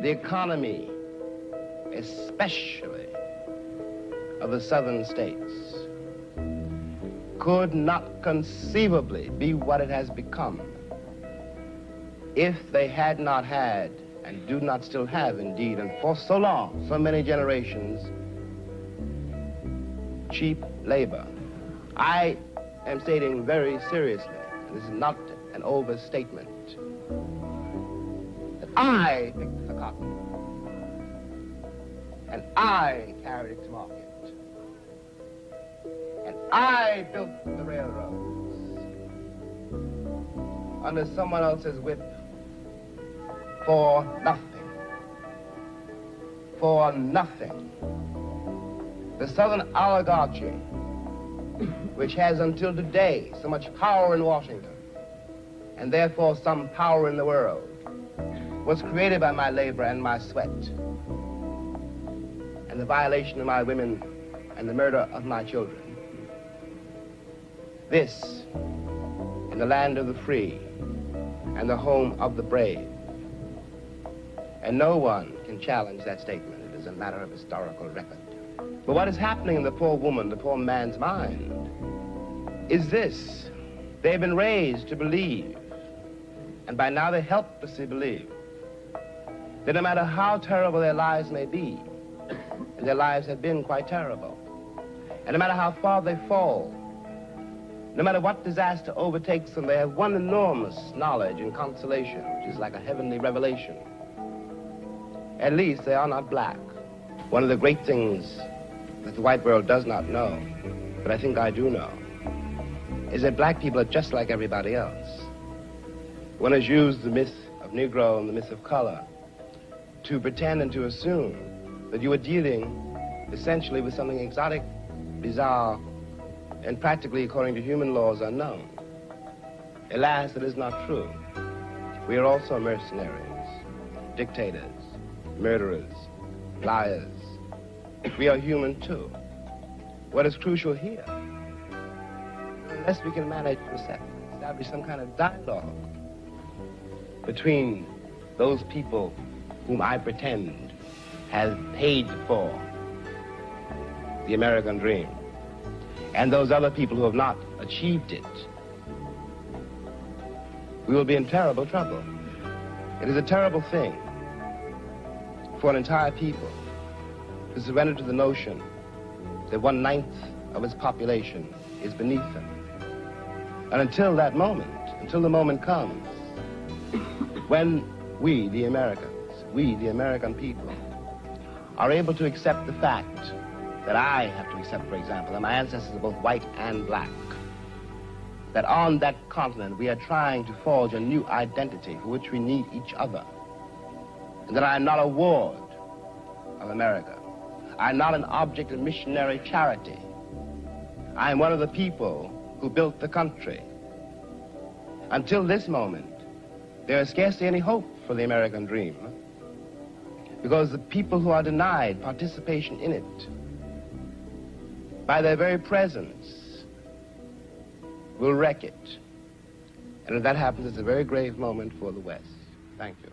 the economy, especially of the southern states, could not conceivably be what it has become if they had not had, and do not still have indeed, and for so long, so many generations, cheap labor. I am stating very seriously, and this is not an overstatement, that I picked the cotton, and I carried it to market, and I built the railroads under someone else's whip for nothing. For nothing. The Southern oligarchy, which has until today so much power in Washington, and therefore some power in the world, was created by my labor and my sweat, and the violation of my women and the murder of my children. This, in the land of the free and the home of the brave. And no one can challenge that statement. It is a matter of historical record. But what is happening in the poor woman, the poor man's mind, is this. They've been raised to believe, and by now they helplessly believe, that no matter how terrible their lives may be, and their lives have been quite terrible, and no matter how far they fall, no matter what disaster overtakes them, they have one enormous knowledge and consolation, which is like a heavenly revelation. At least they are not black. One of the great things that the white world does not know, but I think I do know, is that black people are just like everybody else. One has used the myth of Negro and the myth of color to pretend and to assume that you are dealing essentially with something exotic, bizarre, and practically, according to human laws, unknown. Alas, it is not true. We are also mercenaries, dictators, murderers, liars. We are human too. What is crucial here, unless we can manage to establish some kind of dialogue between those people whom I pretend have paid for the American dream and those other people who have not achieved it, we will be in terrible trouble. It is a terrible thing for an entire people to surrender to the notion that 1/9 of its population is beneath them. And until that moment, until the moment comes when we, the Americans, we, the American people, are able to accept the fact that I have to accept, for example, that my ancestors are both white and black, that on that continent we are trying to forge a new identity for which we need each other, and that I am not a ward of America. I am not an object of missionary charity. I am one of the people who built the country. Until this moment, there is scarcely any hope for the American dream, because the people who are denied participation in it, by their very presence, will wreck it. And if that happens, it's a very grave moment for the West. Thank you.